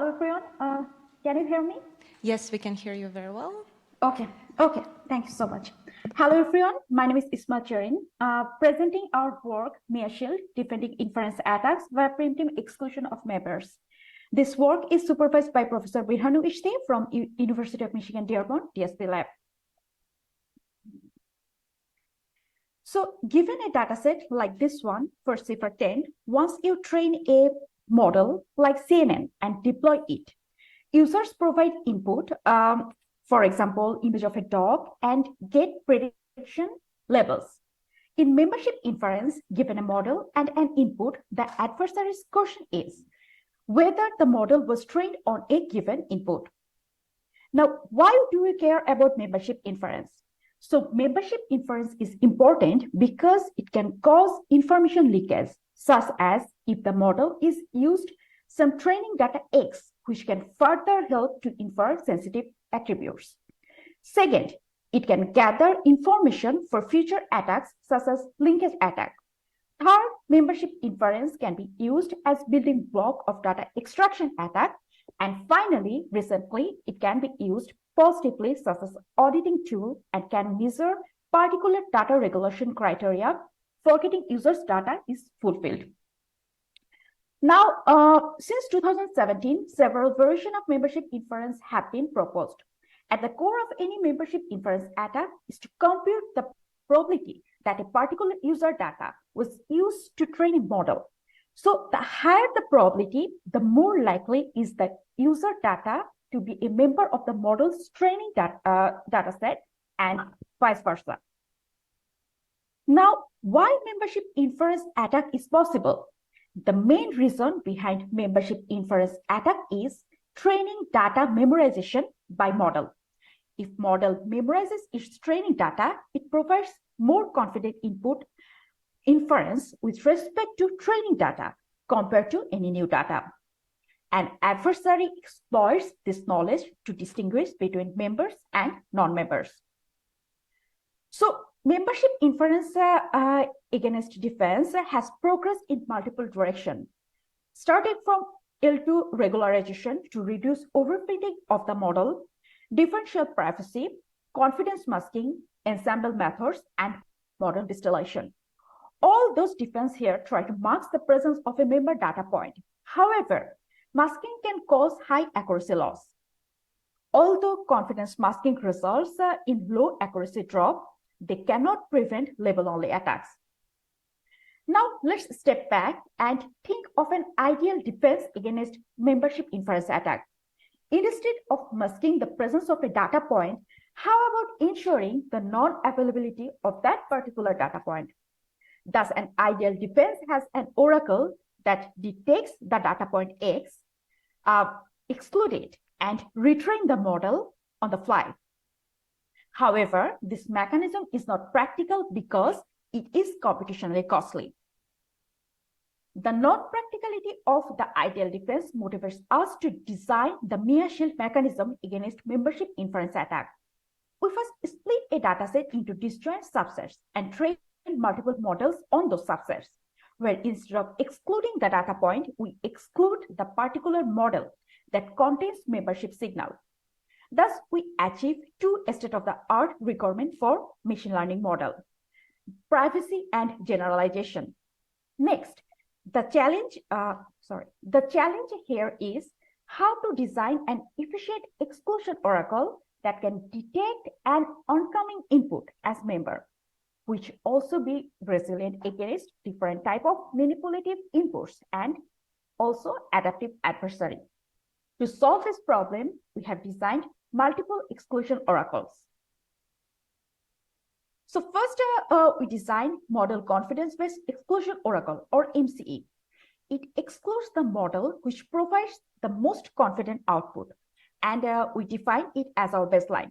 Hello, everyone. Can you hear me? Yes, we can hear you very well. Okay. Thank you so much. Hello, everyone. My name is Ismat Jarin, presenting our work, MIAShield, Defending Inference Attacks via Preemptive Exclusion of Members. This work is supervised by Professor Birhanu Ishti from University of Michigan Dearborn, DSP Lab. So given a dataset like this one for CIFAR 10, once you train a model like CNN and deploy it, users provide input, for example, image of a dog, and get prediction labels. In membership inference, given a model and an input, the adversary's question is whether the model was trained on a given input. Now, why do we care about membership inference? So membership inference is important because it can cause information leakage, such as if the model is used some training data X, which can further help to infer sensitive attributes. Second, it can gather information for future attacks, such as linkage attack. Third, membership inference can be used as building block of data extraction attack. And finally, recently, it can be used positively, such as auditing tool, and can measure particular data regulation criteria for getting users' data is fulfilled. Now, since 2017, several versions of membership inference have been proposed. At the core of any membership inference attack is to compute the probability that a particular user data was used to train a model. So the higher the probability, the more likely is the user data to be a member of the model's training data set and vice versa. Now, why membership inference attack is possible? The main reason behind membership inference attack is training data memorization by model. If model memorizes its training data, it provides more confident input inference with respect to training data compared to any new data. An adversary exploits this knowledge to distinguish between members and non-members. So membership inference against defense has progressed in multiple directions, starting from L2 regularization to reduce overfitting of the model, differential privacy, confidence masking, ensemble methods, and model distillation. All those defense here try to mask the presence of a member data point. However, masking can cause high accuracy loss. Although confidence masking results in low accuracy drop, they cannot prevent label-only attacks. Now, let's step back and think of an ideal defense against membership inference attack. Instead of masking the presence of a data point, how about ensuring the non-availability of that particular data point? Thus, an ideal defense has an oracle that detects the data point X, exclude it, and retrain the model on the fly. However, this mechanism is not practical because it is computationally costly. The non-practicality of the ideal defense motivates us to design the MIAShield mechanism against membership inference attack. We first split a dataset into disjoint subsets and train multiple models on those subsets, where instead of excluding the data point, we exclude the particular model that contains membership signal. Thus, we achieve two state-of-the-art requirements for machine learning model: privacy and generalization. Next, the challenge here is how to design an efficient exclusion oracle that can detect an oncoming input as member, which also be resilient against different type of manipulative inputs and also adaptive adversary. To solve this problem, we have designed multiple exclusion oracles. So first, we designed Model Confidence-Based Exclusion Oracle, or MCE. It excludes the model which provides the most confident output, and we define it as our baseline.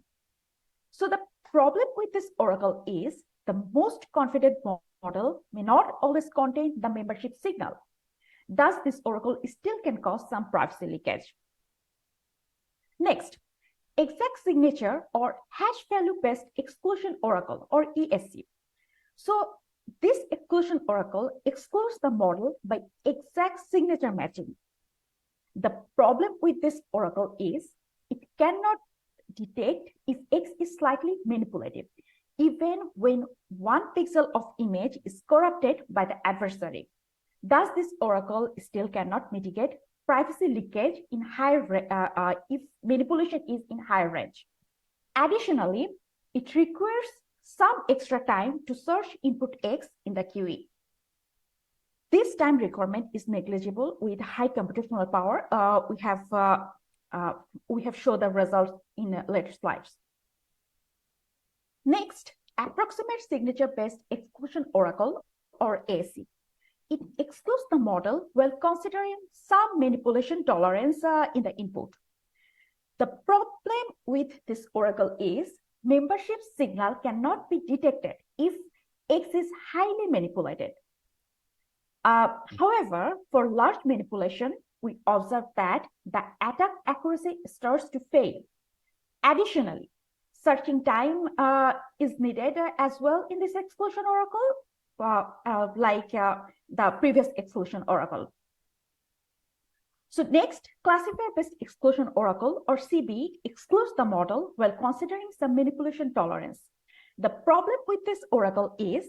So the problem with this oracle is the most confident model may not always contain the membership signal. Thus, this oracle still can cause some privacy leakage. Next, exact signature or hash value based exclusion oracle, or ESC. So this exclusion oracle excludes the model by exact signature matching. The problem with this oracle is it cannot detect if X is slightly manipulative, even when one pixel of image is corrupted by the adversary. Thus, this oracle still cannot mitigate privacy leakage in if manipulation is in higher range. Additionally, it requires some extra time to search input X in the QE. This time requirement is negligible with high computational power. We have shown the results in later slides. Next, approximate signature-based exclusion oracle, or AC. It excludes the model while considering some manipulation tolerance in the input. The problem with this oracle is membership signal cannot be detected if X is highly manipulated. However, for large manipulation, we observe that the attack accuracy starts to fail. Additionally, searching time is needed as well in this exclusion oracle, like the previous exclusion oracle. So next, classifier-based exclusion oracle, or CB, excludes the model while considering some manipulation tolerance. The problem with this oracle is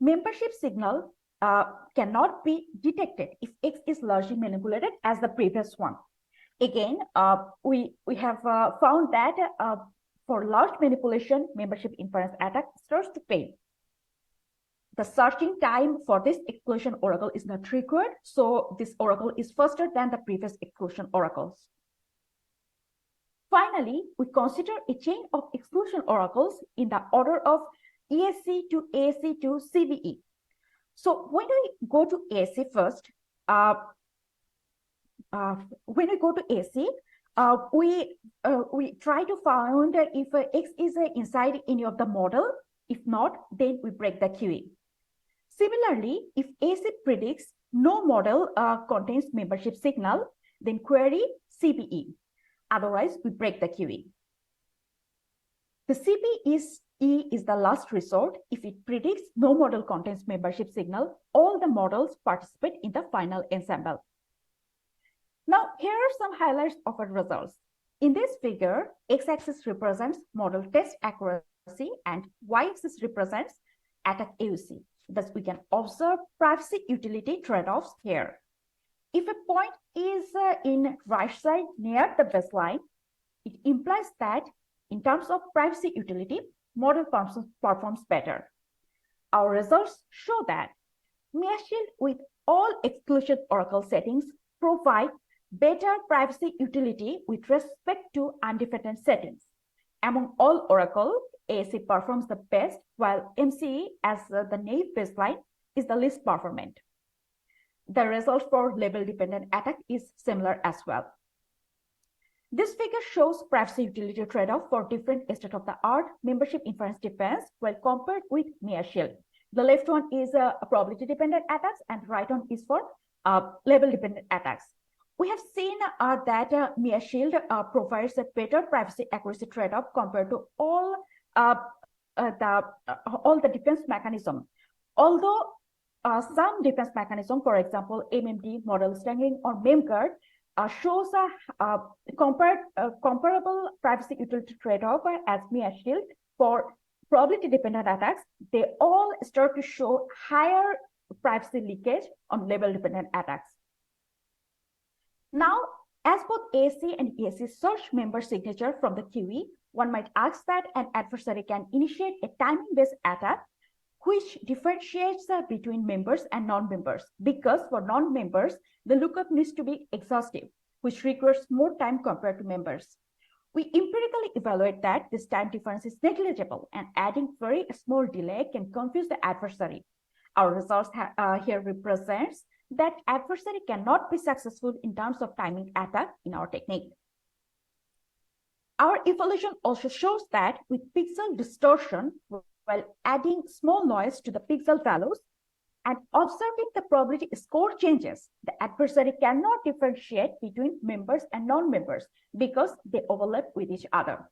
membership signal cannot be detected if X is largely manipulated as the previous one. Again, we have found that for large manipulation, membership inference attack starts to fail. The searching time for this exclusion oracle is not required, so this oracle is faster than the previous exclusion oracles. Finally, we consider a chain of exclusion oracles in the order of ESC to AC to CVE. So when we go to AC first, we try to find if X is inside any of the model. If not, then we break the QE. Similarly, if AC predicts no model contains membership signal, then query CBE. Otherwise, we break the QE. The CBE is the last resort. If it predicts no model contains membership signal, all the models participate in the final ensemble. Now, here are some highlights of our results. In this figure, x-axis represents model test accuracy and y-axis represents attack AUC. Thus, we can observe privacy utility trade-offs here. If a point is in right side near the baseline, it implies that in terms of privacy utility, model performs better. Our results show that MIAShield with all exclusion oracle settings provide better privacy utility with respect to undefended settings. Among all oracle, AC performs the best, while MCE as the naive baseline is the least performant. The result for label-dependent attack is similar as well. This figure shows privacy utility trade-off for different state-of-the-art membership inference defense when compared with MIAShield. The left one is probability-dependent attacks and right one is for label-dependent attacks. We have seen that MIAShield provides a better privacy accuracy trade-off compared to all the defense mechanism. Although some defense mechanism, for example, MMD, model stringing, or memguard, shows a comparable privacy utility trade-off as MIAShield for probability-dependent attacks, they all start to show higher privacy leakage on label-dependent attacks. Now, as both AC and EAC search member signature from the QE, one might ask that an adversary can initiate a timing-based attack which differentiates between members and non-members, because for non-members, the lookup needs to be exhaustive, which requires more time compared to members. We empirically evaluate that this time difference is negligible, and adding very small delay can confuse the adversary. Our results here represents that adversary cannot be successful in terms of timing attack in our technique. Our evaluation also shows that with pixel distortion, while adding small noise to the pixel values and observing the probability score changes, the adversary cannot differentiate between members and non-members because they overlap with each other.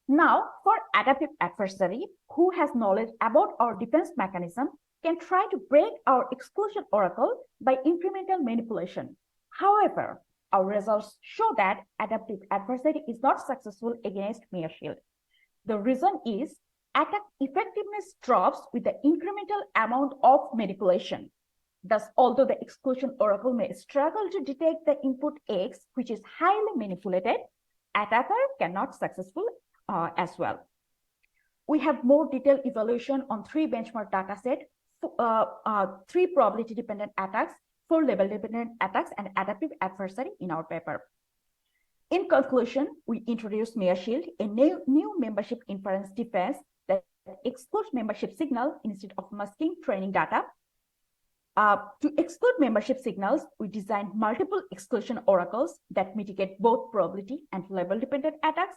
Now, for adaptive adversary who has knowledge about our defense mechanism can try to break our exclusion oracle by incremental manipulation. However, our results show that adaptive adversary is not successful against MIAShield. The reason is attack effectiveness drops with the incremental amount of manipulation. Thus, although the exclusion oracle may struggle to detect the input X, which is highly manipulated, attacker cannot successful as well. We have more detailed evaluation on 3 benchmark dataset, 3 probability-dependent attacks, 4 level-dependent attacks, and adaptive adversary in our paper. In conclusion, we introduced MIAShield, a new membership inference defense that excludes membership signal instead of masking training data. To exclude membership signals, we designed multiple exclusion oracles that mitigate both probability and level-dependent attacks.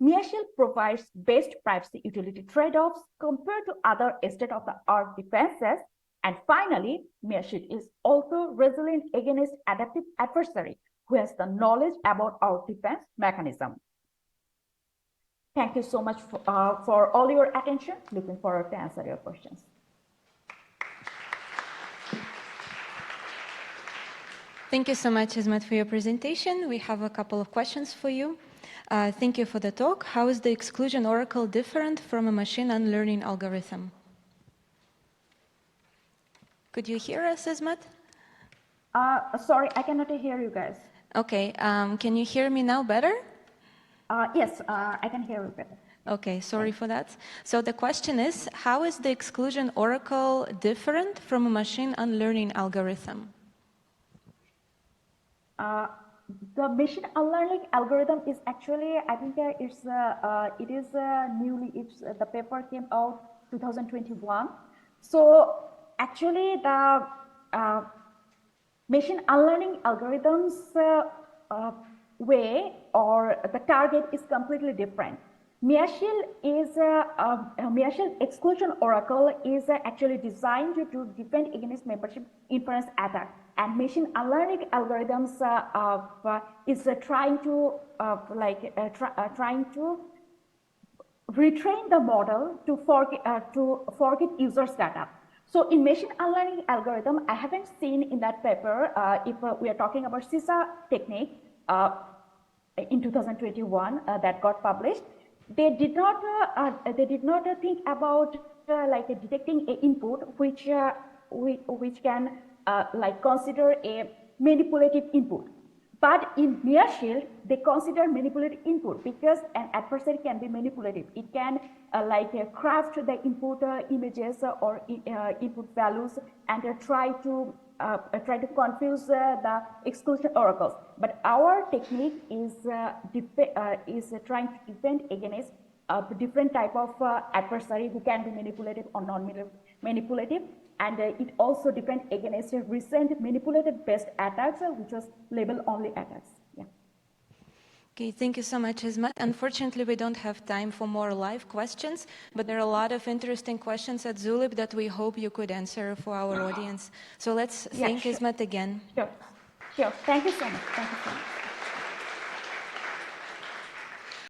MIAShield provides best privacy utility trade-offs compared to other state-of-the-art defenses. And finally, MIAShield is also resilient against adaptive adversary who has the knowledge about our defense mechanism. Thank you so much for all your attention. Looking forward to answer your questions. Thank you so much, Ismat, for your presentation. We have a couple of questions for you. Thank you for the talk. How is the exclusion oracle different from a machine learning algorithm? Could you hear us, Ismat? Sorry, I cannot hear you guys. Okay, can you hear me now better? Yes, I can hear you better. Okay, sorry for that. So the question is, how is the exclusion oracle different from a machine learning algorithm? The machine learning algorithm is actually, I think the paper came out 2021. So actually the machine learning algorithms way or the target is completely different. MIAShield exclusion oracle is actually designed to defend against membership inference attack, and machine learning algorithms is trying to retrain the model to forget users' data. So in machine learning algorithm, I haven't seen in that paper if we are talking about CISA technique in 2021 that got published. They did not think about detecting an input which can consider a manipulative input. But in MIAShield, they consider manipulative input because an adversary can be manipulative. It can craft the input images or input values and try to confuse the exclusion oracles. But our technique is trying to defend against different type of adversary who can be manipulative or non-manipulative. And it also defends against recent manipulative-based attacks, which was label-only attacks. Yeah. Okay, thank you so much, Ismat. Unfortunately, we don't have time for more live questions, but there are a lot of interesting questions at Zulip that we hope you could answer for our audience. So let's thank Ismat again. Sure. Thank you so much. Thank you so much.